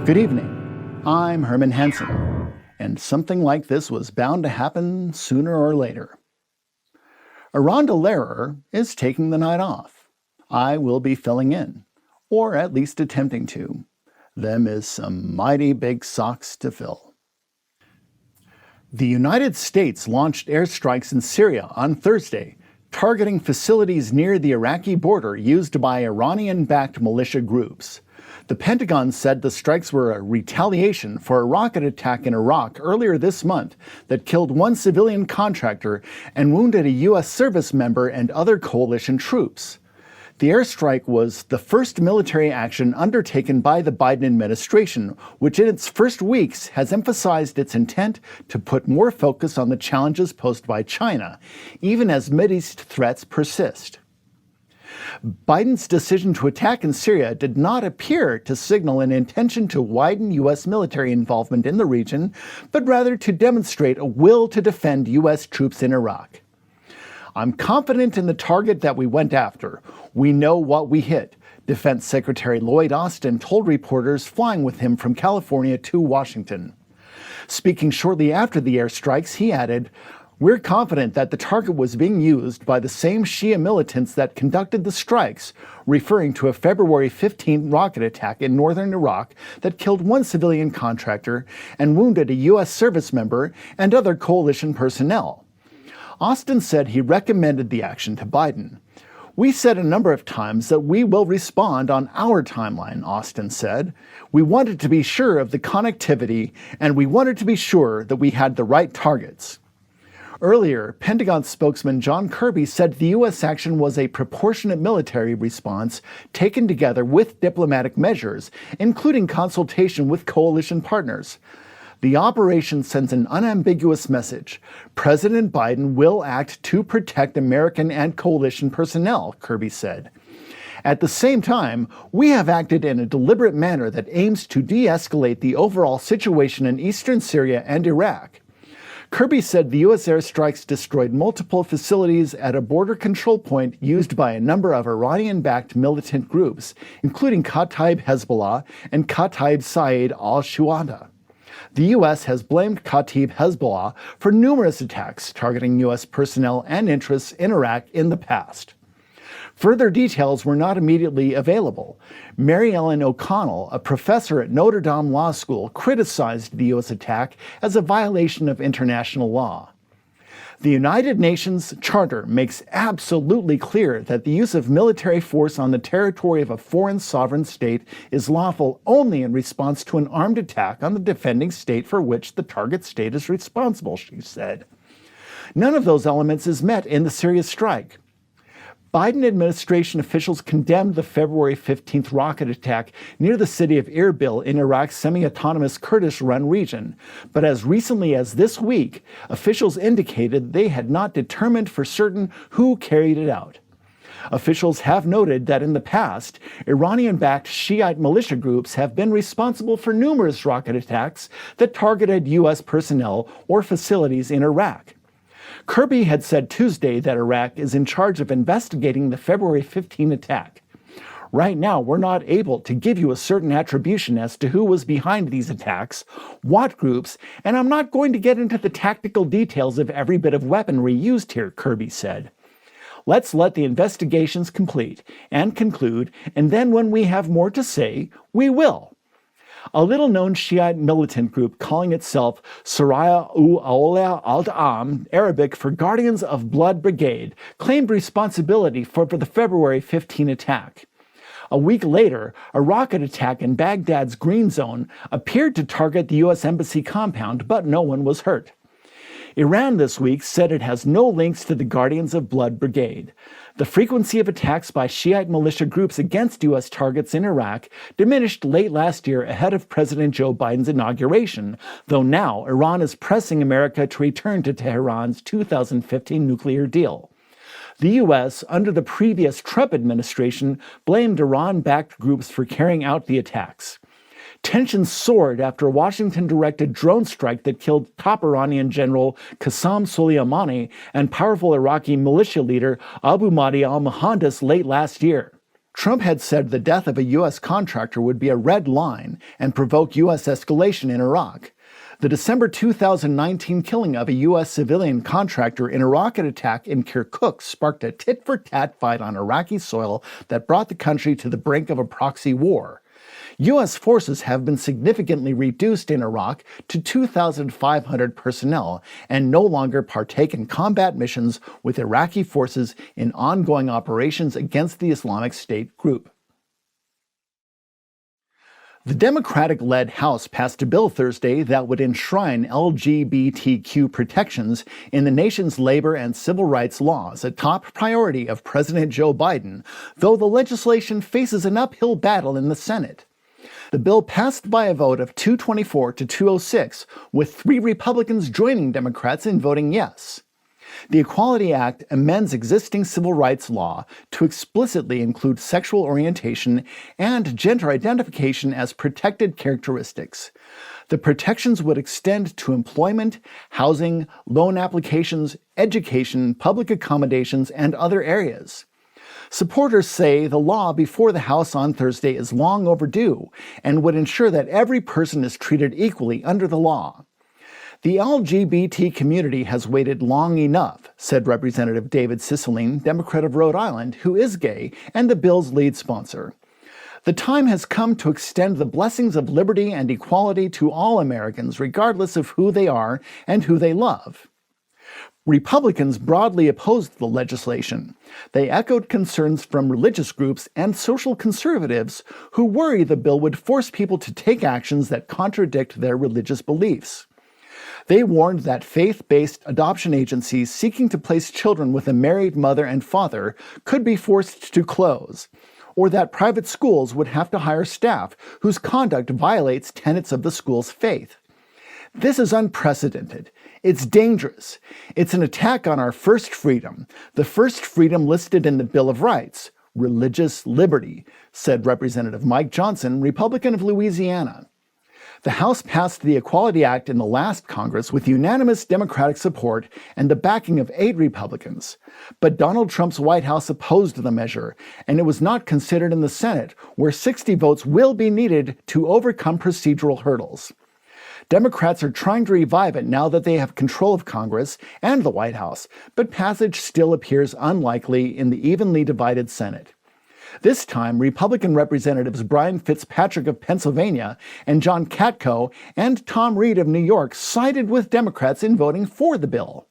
Good evening. I'm Herman Hansen, and something like this was bound to happen sooner or later. Aronda Lehrer is taking the night off. I will be filling in, or at least attempting to. Them is some mighty big socks to fill. The United States launched airstrikes in Syria on Thursday, targeting facilities near the Iraqi border used by Iranian-backed militia groups. The Pentagon said the strikes were a retaliation for a rocket attack in Iraq earlier this month that killed one civilian contractor and wounded a U.S. service member and other coalition troops. The airstrike was the first military action undertaken by the Biden administration, which in its first weeks has emphasized its intent to put more focus on the challenges posed by China, even as Mideast threats persist. Biden's decision to attack in Syria did not appear to signal an intention to widen U.S. military involvement in the region, but rather to demonstrate a will to defend U.S. troops in Iraq. I'm confident in the target that we went after. We know what we hit, Defense Secretary Lloyd Austin told reporters flying with him from California to Washington. Speaking shortly after the airstrikes, he added, "We're confident that the target was being used by the same Shia militants that conducted the strikes," referring to a February 15 rocket attack in northern Iraq that killed one civilian contractor and wounded a U.S. service member and other coalition personnel. Austin said he recommended the action to Biden. "We said a number of times that we will respond on our timeline," Austin said. "We wanted to be sure of the connectivity, and we wanted to be sure that we had the right targets." Earlier, Pentagon spokesman John Kirby said the U.S. action was a proportionate military response taken together with diplomatic measures, including consultation with coalition partners. "The operation sends an unambiguous message. President Biden will act to protect American and coalition personnel," Kirby said. "At the same time, we have acted in a deliberate manner that aims to de-escalate the overall situation in eastern Syria and Iraq." Kirby said the U.S. airstrikes destroyed multiple facilities at a border control point used by a number of Iranian-backed militant groups, including Kataib Hezbollah and Kataib Saeed al-Shuhada. The U.S. has blamed Kataib Hezbollah for numerous attacks targeting U.S. personnel and interests in Iraq in the past. Further details were not immediately available. Mary Ellen O'Connell, a professor at Notre Dame Law School, criticized the U.S. attack as a violation of international law. "The United Nations Charter makes absolutely clear that the use of military force on the territory of a foreign sovereign state is lawful only in response to an armed attack on the defending state for which the target state is responsible," she said. None of those elements is met in the Syria strike. Biden administration officials condemned the February 15th rocket attack near the city of Erbil in Iraq's semi-autonomous Kurdish-run region. But as recently as this week, officials indicated they had not determined for certain who carried it out. Officials have noted that in the past, Iranian-backed Shiite militia groups have been responsible for numerous rocket attacks that targeted U.S. personnel or facilities in Iraq. Kirby had said Tuesday that Iraq is in charge of investigating the February 15 attack. "Right now, we're not able to give you a certain attribution as to who was behind these attacks, what groups, and I'm not going to get into the tactical details of every bit of weaponry used here," Kirby said. "Let's let the investigations complete and conclude, and then when we have more to say, we will." A little-known Shiite militant group calling itself Saraya Awliya al-Am, Arabic for Guardians of Blood Brigade, claimed responsibility for the February 15 attack. A week later, a rocket attack in Baghdad's Green Zone appeared to target the U.S. Embassy compound, but no one was hurt. Iran this week said it has no links to the Guardians of Blood Brigade. The frequency of attacks by Shiite militia groups against U.S. targets in Iraq diminished late last year ahead of President Joe Biden's inauguration, though now Iran is pressing America to return to Tehran's 2015 nuclear deal. The U.S., under the previous Trump administration, blamed Iran-backed groups for carrying out the attacks. Tensions soared after a Washington-directed drone strike that killed top Iranian General Qassem Soleimani and powerful Iraqi militia leader Abu Mahdi al-Mohandes late last year. Trump had said the death of a U.S. contractor would be a red line and provoke U.S. escalation in Iraq. The December 2019 killing of a U.S. civilian contractor in a rocket attack in Kirkuk sparked a tit-for-tat fight on Iraqi soil that brought the country to the brink of a proxy war. U.S. forces have been significantly reduced in Iraq to 2,500 personnel and no longer partake in combat missions with Iraqi forces in ongoing operations against the Islamic State group. The Democratic-led House passed a bill Thursday that would enshrine LGBTQ protections in the nation's labor and civil rights laws, a top priority of President Joe Biden, though the legislation faces an uphill battle in the Senate. The bill passed by a vote of 224 to 206, with 3 Republicans joining Democrats in voting yes. The Equality Act amends existing civil rights law to explicitly include sexual orientation and gender identification as protected characteristics. The protections would extend to employment, housing, loan applications, education, public accommodations, and other areas. Supporters say the law before the House on Thursday is long overdue and would ensure that every person is treated equally under the law. The LGBT community has waited long enough, said Representative David Cicilline, Democrat of Rhode Island, who is gay and the bill's lead sponsor. The time has come to extend the blessings of liberty and equality to all Americans, regardless of who they are and who they love. Republicans broadly opposed the legislation. They echoed concerns from religious groups and social conservatives who worry the bill would force people to take actions that contradict their religious beliefs. They warned that faith-based adoption agencies seeking to place children with a married mother and father could be forced to close, or that private schools would have to hire staff whose conduct violates tenets of the school's faith. This is unprecedented. It's dangerous. It's an attack on our first freedom, the first freedom listed in the Bill of Rights, religious liberty, said Representative Mike Johnson, Republican of Louisiana. The House passed the Equality Act in the last Congress with unanimous Democratic support and the backing of 8 Republicans. But Donald Trump's White House opposed the measure, and it was not considered in the Senate, where 60 votes will be needed to overcome procedural hurdles. Democrats are trying to revive it now that they have control of Congress and the White House, but passage still appears unlikely in the evenly divided Senate. This time, Republican Representatives Brian Fitzpatrick of Pennsylvania and John Katko and Tom Reed of New York sided with Democrats in voting for the bill.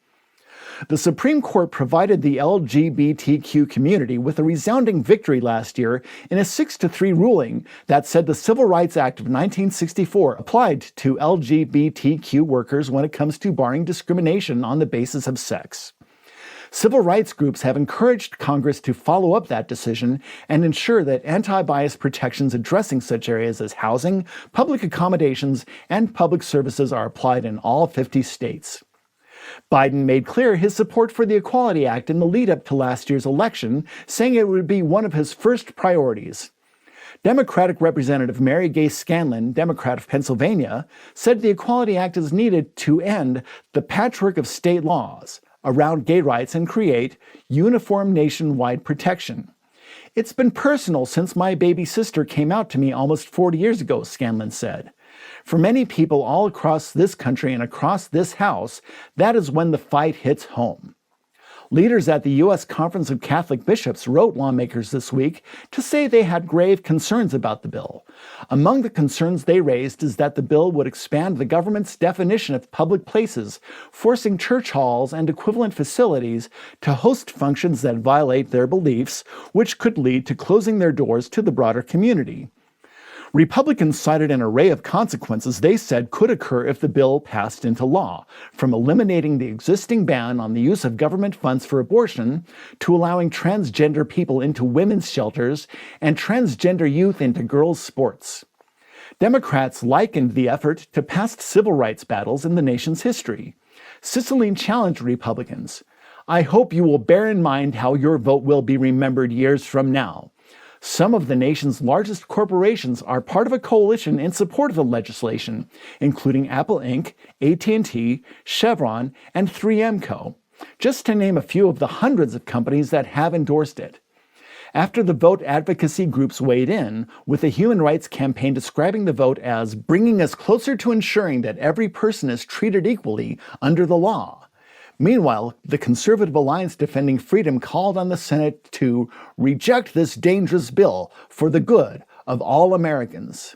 The Supreme Court provided the LGBTQ community with a resounding victory last year in a 6-3 ruling that said the Civil Rights Act of 1964 applied to LGBTQ workers when it comes to barring discrimination on the basis of sex. Civil rights groups have encouraged Congress to follow up that decision and ensure that anti-bias protections addressing such areas as housing, public accommodations, and public services are applied in all 50 states. Biden made clear his support for the Equality Act in the lead-up to last year's election, saying it would be one of his first priorities. Democratic Representative Mary Gay Scanlon, Democrat of Pennsylvania, said the Equality Act is needed to end the patchwork of state laws around gay rights and create uniform nationwide protection. It's been personal since my baby sister came out to me almost 40 years ago, Scanlon said. For many people all across this country and across this House, that is when the fight hits home. Leaders at the U.S. Conference of Catholic Bishops wrote lawmakers this week to say they had grave concerns about the bill. Among the concerns they raised is that the bill would expand the government's definition of public places, forcing church halls and equivalent facilities to host functions that violate their beliefs, which could lead to closing their doors to the broader community. Republicans cited an array of consequences they said could occur if the bill passed into law, from eliminating the existing ban on the use of government funds for abortion to allowing transgender people into women's shelters and transgender youth into girls' sports. Democrats likened the effort to past civil rights battles in the nation's history. Cicilline challenged Republicans. "I hope you will bear in mind how your vote will be remembered years from now. Some of the nation's largest corporations are part of a coalition in support of the legislation, including Apple Inc., AT&T, Chevron, and 3M Co., just to name a few of the hundreds of companies that have endorsed it. after the vote advocacy groups weighed in, with the Human Rights Campaign describing the vote as bringing us closer to ensuring that every person is treated equally under the law. Meanwhile, the Conservative Alliance Defending Freedom called on the Senate to reject this dangerous bill for the good of all Americans.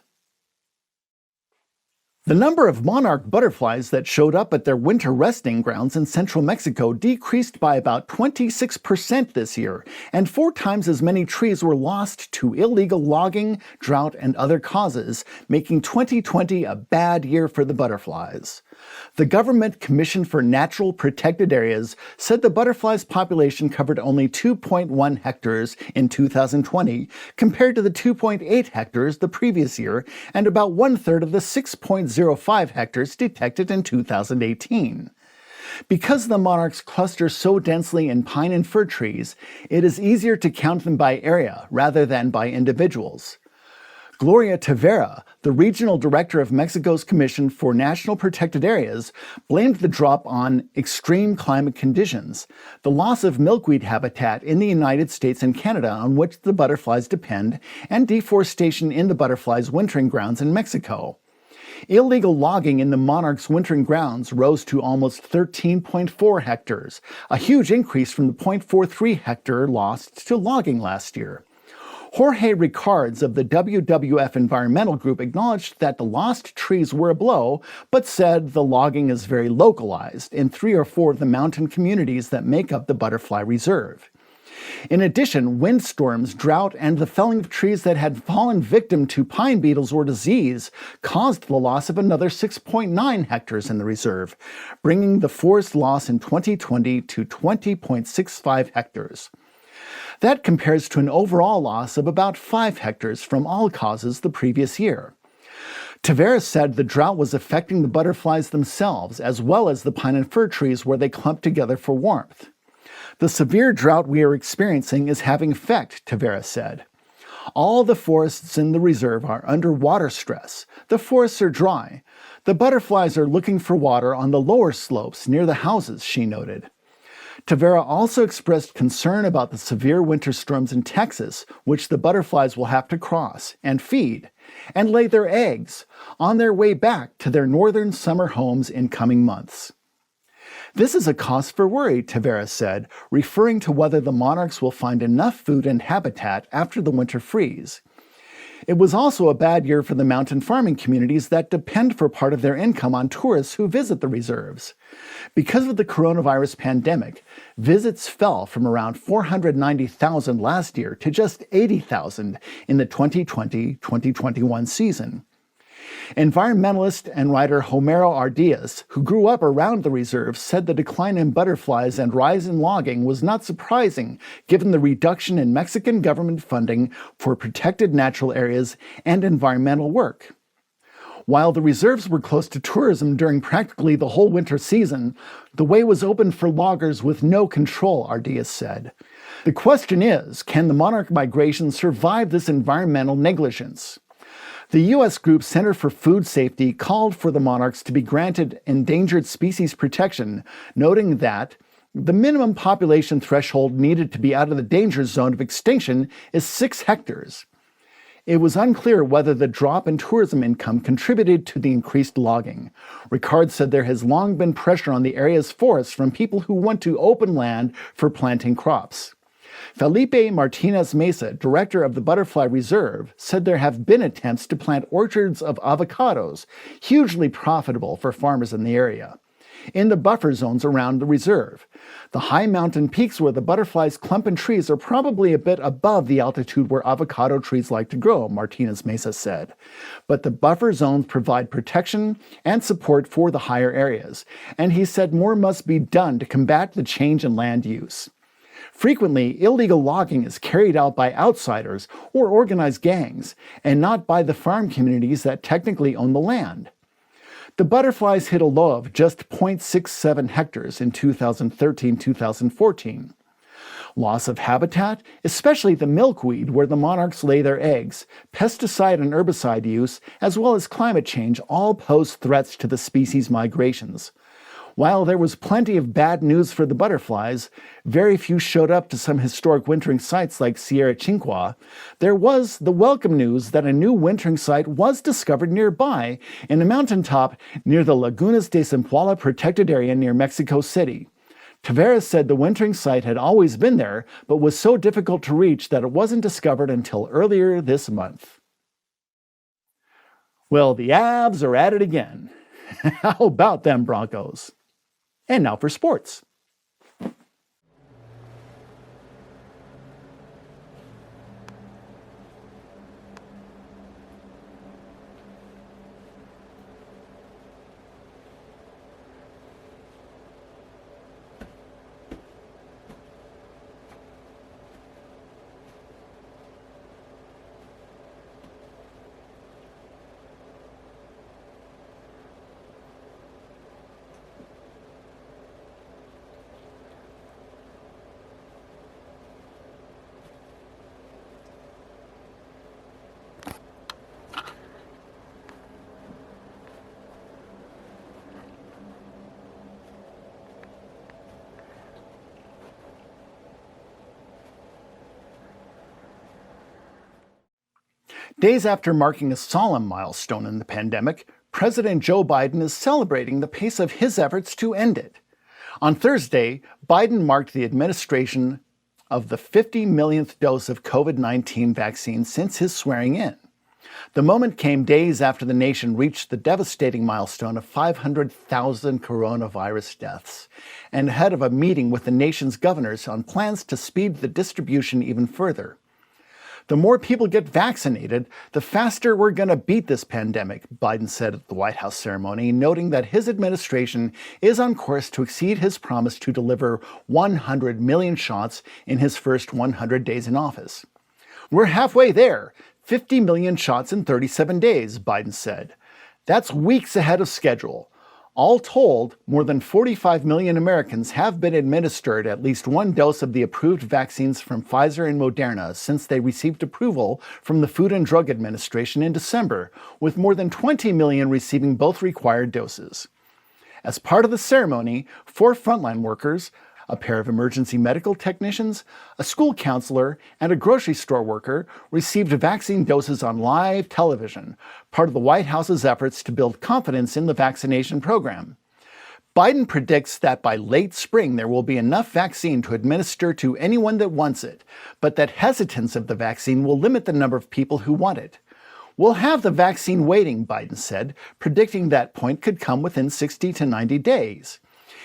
The number of monarch butterflies that showed up at their winter resting grounds in central Mexico decreased by about 26% this year, and 4 times as many trees were lost to illegal logging, drought, and other causes, making 2020 a bad year for the butterflies. The Government Commission for Natural Protected Areas said the butterflies' population covered only 2.1 hectares in 2020, compared to the 2.8 hectares the previous year, and about 1/3 of the 6.05 hectares detected in 2018. Because the monarchs cluster so densely in pine and fir trees, it is easier to count them by area rather than by individuals. Gloria Tavera, the regional director of Mexico's Commission for National Protected Areas, blamed the drop on extreme climate conditions, the loss of milkweed habitat in the United States and Canada on which the butterflies depend, and deforestation in the butterflies' wintering grounds in Mexico. Illegal logging in the monarch's wintering grounds rose to almost 13.4 hectares, a huge increase from the 0.43 hectare lost to logging last year. Jorge Ricards of the WWF Environmental Group acknowledged that the lost trees were a blow, but said the logging is very localized in 3 or 4 of the mountain communities that make up the Butterfly Reserve. In addition, windstorms, drought, and the felling of trees that had fallen victim to pine beetles or disease caused the loss of another 6.9 hectares in the reserve, bringing the forest loss in 2020 to 20.65 hectares. That compares to an overall loss of about 5 hectares from all causes the previous year. Tavera said the drought was affecting the butterflies themselves, as well as the pine and fir trees where they clump together for warmth. The severe drought we are experiencing is having effect, Tavera said. All the forests in the reserve are under water stress. The forests are dry. The butterflies are looking for water on the lower slopes near the houses, she noted. Tavera also expressed concern about the severe winter storms in Texas, which the butterflies will have to cross and feed and lay their eggs on their way back to their northern summer homes in coming months. This is a cause for worry, Tavera said, referring to whether the monarchs will find enough food and habitat after the winter freeze. It was also a bad year for the mountain farming communities that depend for part of their income on tourists who visit the reserves. Because of the coronavirus pandemic, visits fell from around 490,000 last year to just 80,000 in the 2020-2021 season. Environmentalist and writer Homero Ardiaz, who grew up around the reserve, said the decline in butterflies and rise in logging was not surprising given the reduction in Mexican government funding for protected natural areas and environmental work. While the reserves were close to tourism during practically the whole winter season, the way was open for loggers with no control, Ardiaz said. The question is, can the monarch migration survive this environmental negligence? The U.S. group Center for Food Safety called for the monarchs to be granted endangered species protection, noting that the minimum population threshold needed to be out of the danger zone of extinction is 6 hectares. It was unclear whether the drop in tourism income contributed to the increased logging. Ricard said there has long been pressure on the area's forests from people who want to open land for planting crops. Felipe Martinez Mesa, director of the Butterfly Reserve, said there have been attempts to plant orchards of avocados, hugely profitable for farmers in the area, in the buffer zones around the reserve. The high mountain peaks where the butterflies clump in trees are probably a bit above the altitude where avocado trees like to grow, Martinez Mesa said. But the buffer zones provide protection and support for the higher areas, and he said more must be done to combat the change in land use. Frequently, illegal logging is carried out by outsiders or organized gangs, and not by the farm communities that technically own the land. The butterflies hit a low of just 0.67 hectares in 2013-2014. Loss of habitat, especially the milkweed where the monarchs lay their eggs, pesticide and herbicide use, as well as climate change all pose threats to the species' migrations. While there was plenty of bad news for the butterflies, very few showed up to some historic wintering sites like Sierra Chinqua. There was the welcome news that a new wintering site was discovered nearby in a mountaintop near the Lagunas de Zempoala protected area near Mexico City. Taveras said the wintering site had always been there, but was so difficult to reach that it wasn't discovered until earlier this month. Well, the Avs are at it again. How about them Broncos? And now for sports. Days after marking a solemn milestone in the pandemic, President Joe Biden is celebrating the pace of his efforts to end it. On Thursday, Biden marked the administration of the 50 millionth dose of COVID-19 vaccine since his swearing in. The moment came days after the nation reached the devastating milestone of 500,000 coronavirus deaths, and ahead of a meeting with the nation's governors on plans to speed the distribution even further. The more people get vaccinated, the faster we're going to beat this pandemic, Biden said at the White House ceremony, noting that his administration is on course to exceed his promise to deliver 100 million shots in his first 100 days in office. We're halfway there, 50 million shots in 37 days, Biden said. That's weeks ahead of schedule. All told, more than 45 million Americans have been administered at least one dose of the approved vaccines from Pfizer and Moderna since they received approval from the Food and Drug Administration in December, with more than 20 million receiving both required doses. As part of the ceremony, 4 frontline workers, a pair of emergency medical technicians, a school counselor, and a grocery store worker received vaccine doses on live television, part of the White House's efforts to build confidence in the vaccination program. Biden predicts that by late spring there will be enough vaccine to administer to anyone that wants it, but that hesitance of the vaccine will limit the number of people who want it. We'll have the vaccine waiting, Biden said, predicting that point could come within 60 to 90 days.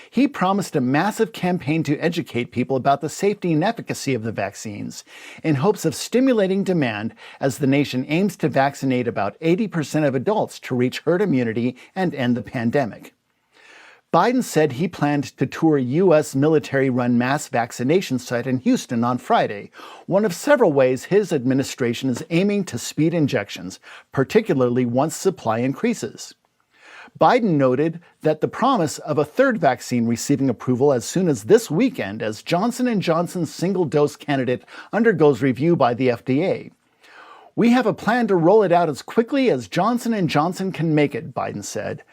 He promised a massive campaign to educate people about the safety and efficacy of the vaccines, in hopes of stimulating demand as the nation aims to vaccinate about 80% of adults to reach herd immunity and end the pandemic. Biden said he planned to tour a U.S. military-run mass vaccination site in Houston on Friday, one of several ways his administration is aiming to speed injections, particularly once supply increases. Biden noted that the promise of a third vaccine receiving approval as soon as this weekend as Johnson & Johnson's single-dose candidate undergoes review by the FDA. We have a plan to roll it out as quickly as Johnson & Johnson can make it, Biden said.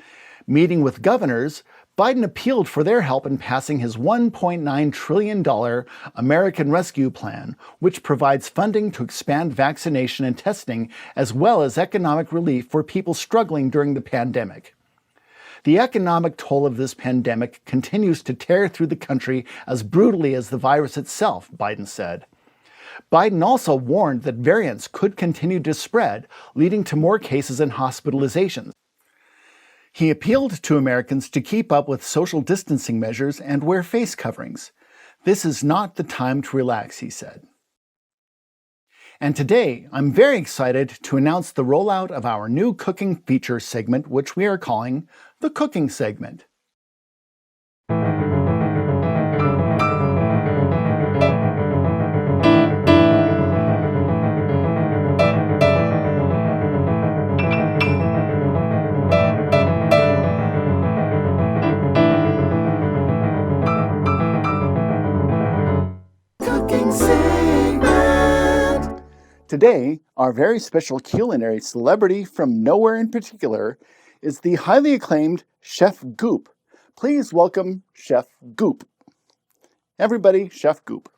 Meeting with governors, Biden appealed for their help in passing his $1.9 trillion American Rescue Plan, which provides funding to expand vaccination and testing as well as economic relief for people struggling during the pandemic. The economic toll of this pandemic continues to tear through the country as brutally as the virus itself, Biden said. Biden also warned that variants could continue to spread, leading to more cases and hospitalizations. He appealed to Americans to keep up with social distancing measures and wear face coverings. This is not the time to relax, he said. And today, I'm very excited to announce the rollout of our new cooking feature segment, which we are calling the Cooking Segment. Today, our very special culinary celebrity from nowhere in particular is the highly acclaimed Chef Goop, Please welcome Chef Goop. Everybody, Chef Goop.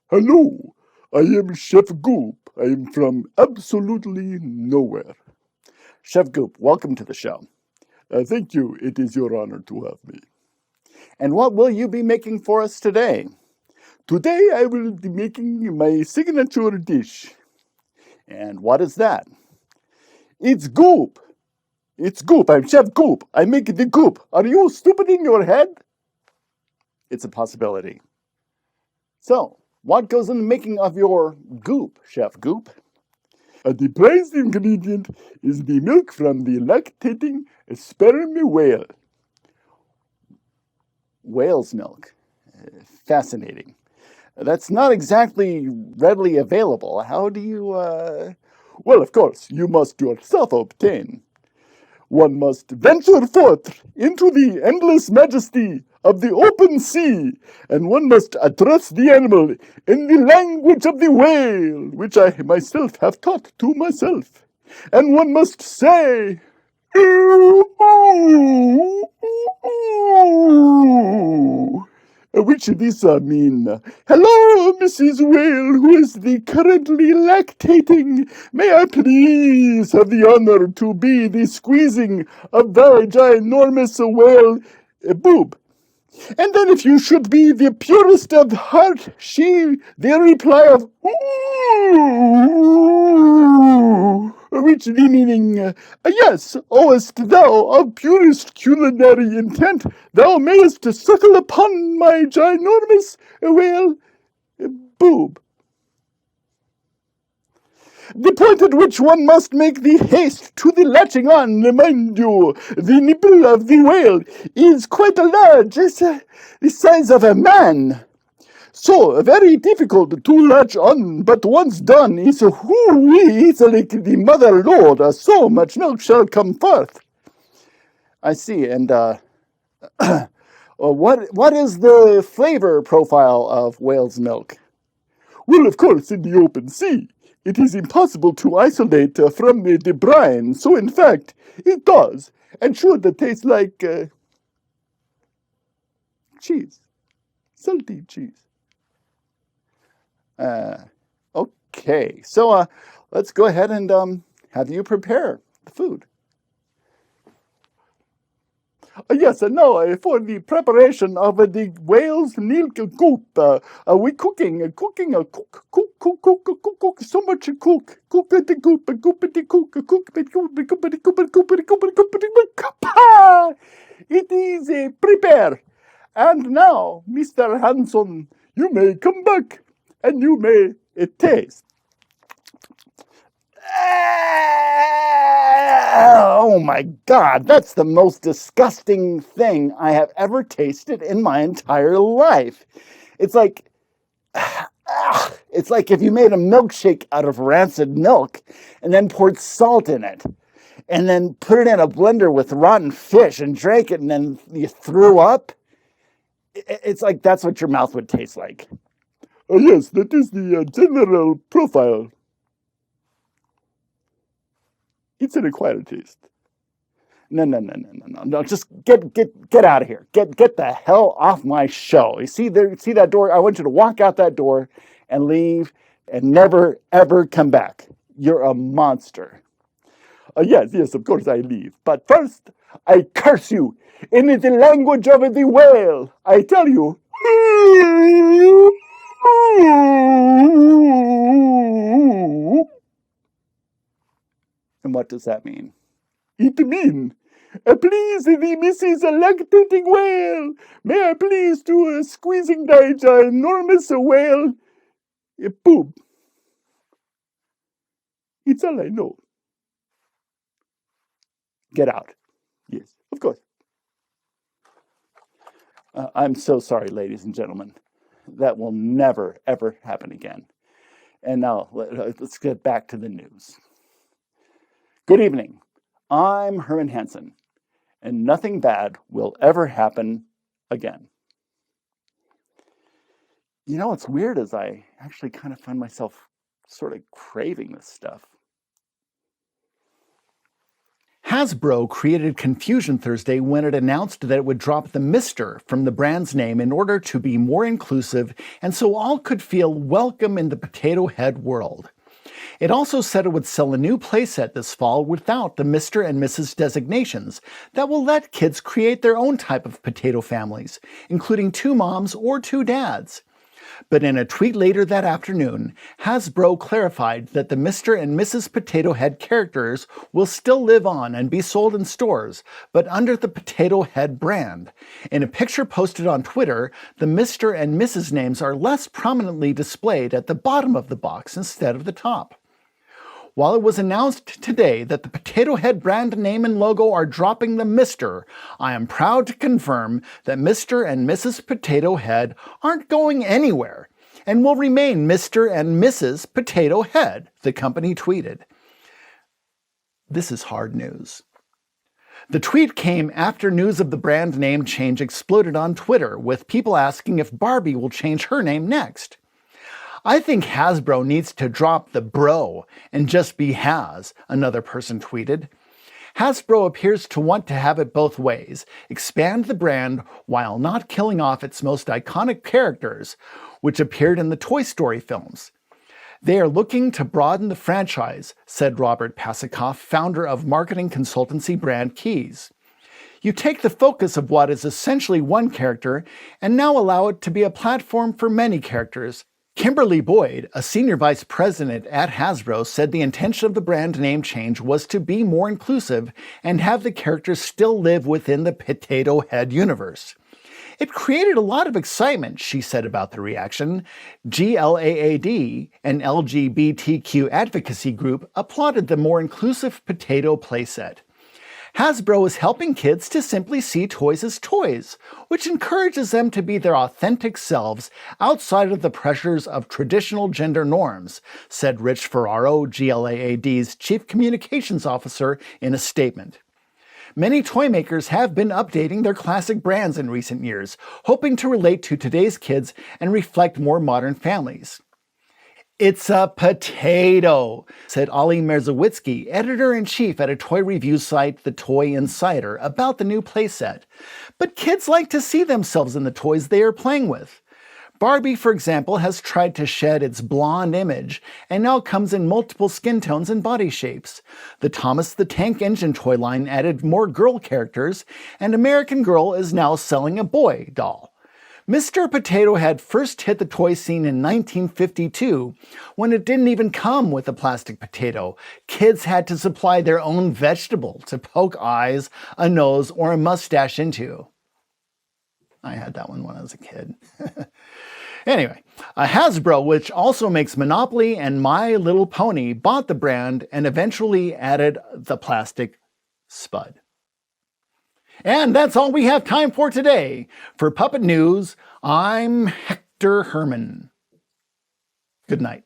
Hello, I am Chef Goop. I am from absolutely nowhere. Chef Goop, welcome to the show. Thank you. It is your honor to have me. And what will you be making for us today? Today I will be making my signature dish. And what is that? It's goop. It's goop. I'm Chef Goop. I make the goop. Are you stupid in your head? It's a possibility. So, what goes in the making of your goop, Chef Goop? The prized ingredient is the milk from the lactating sperm whale. Whale's milk. Fascinating. That's not exactly readily available. How do you, Well, of course, you must yourself obtain. One must venture forth into the endless majesty of the open sea, and one must address the animal in the language of the whale, which I myself have taught to myself. And one must say, which this mean, hello, Mrs. Whale, who is currently lactating. May I please have the honor to be the squeezing of thy ginormous whale boob? And then if you should be the purest of heart, she, the reply of, ooh, which the meaning, yes, owest thou of purest culinary intent, thou mayest suckle upon my ginormous whale boob. The point at which one must make the haste to the latching on, mind you, the nipple of the whale is quite large, it's the size of a man. So, very difficult to latch on, but once done, it's like the mother lode, so much milk shall come forth. I see, and what is the flavor profile of whale's milk? Well, of course, in the open sea, it is impossible to isolate from the brine, so in fact, it does, and should taste like cheese, salty cheese. Okay, so let's go ahead and have you prepare the food. Yes, no, for the preparation of the whale's milk goop, we cooking, cook, so much cook the goop, it is prepare. And now, Mr. Hanson, you may come back and you may taste. Oh my God, that's the most disgusting thing I have ever tasted in my entire life. It's like if you made a milkshake out of rancid milk and then poured salt in it and then put it in a blender with rotten fish and drank it and then you threw up. It's like that's what your mouth would taste like. Yes, that is the general profile. It's an acquired taste. No. Just get out of here. Get the hell off my show. You see that door? I want you to walk out that door and leave and never, ever come back. You're a monster. Yes, of course I leave. But first, I curse you in the language of the whale. I tell you. And what does that mean? It mean, please the Mrs. Lactating Whale, may I please to squeezing thy ginormous whale poop. It's all I know. Get out. Yes, of course. I'm so sorry, ladies and gentlemen. That will never, ever happen again. And now let's get back to the news. Good evening. I'm Herman Hansen, and nothing bad will ever happen again. You know what's weird is I actually kind of find myself sort of craving this stuff. Hasbro created confusion Thursday when it announced that it would drop the Mr. from the brand's name in order to be more inclusive and so all could feel welcome in the Potato Head world. It also said it would sell a new playset this fall without the Mr. and Mrs. designations that will let kids create their own type of potato families, including 2 moms or 2 dads. But in a tweet later that afternoon, Hasbro clarified that the Mr. and Mrs. Potato Head characters will still live on and be sold in stores, but under the Potato Head brand. In a picture posted on Twitter, the Mr. and Mrs. names are less prominently displayed at the bottom of the box instead of the top. While it was announced today that the Potato Head brand name and logo are dropping the Mr., I am proud to confirm that Mr. and Mrs. Potato Head aren't going anywhere and will remain Mr. and Mrs. Potato Head, the company tweeted. This is hard news. The tweet came after news of the brand name change exploded on Twitter, with people asking if Barbie will change her name next. I think Hasbro needs to drop the bro and just be Has, another person tweeted. Hasbro appears to want to have it both ways, expand the brand while not killing off its most iconic characters, which appeared in the Toy Story films. They are looking to broaden the franchise, said Robert Pasikoff, founder of marketing consultancy brand Keys. You take the focus of what is essentially one character and now allow it to be a platform for many characters. Kimberly Boyd, a senior vice president at Hasbro, said the intention of the brand name change was to be more inclusive and have the characters still live within the Potato Head universe. It created a lot of excitement, she said about the reaction. GLAAD, an LGBTQ advocacy group, applauded the more inclusive potato playset. Hasbro is helping kids to simply see toys as toys, which encourages them to be their authentic selves outside of the pressures of traditional gender norms, said Rich Ferraro, GLAAD's chief communications officer, in a statement. Many toy makers have been updating their classic brands in recent years, hoping to relate to today's kids and reflect more modern families. It's a potato, said Ollie Merzowitsky, editor-in-chief at a toy review site, The Toy Insider, about the new playset. But kids like to see themselves in the toys they are playing with. Barbie, for example, has tried to shed its blonde image and now comes in multiple skin tones and body shapes. The Thomas the Tank Engine toy line added more girl characters, and American Girl is now selling a boy doll. Mr. Potato Head first hit the toy scene in 1952, when it didn't even come with a plastic potato. Kids had to supply their own vegetable to poke eyes, a nose, or a mustache into. I had that one when I was a kid. Anyway, Hasbro, which also makes Monopoly and My Little Pony, bought the brand and eventually added the plastic spud. And that's all we have time for today. For Puppet News, I'm Hector Herman. Good night.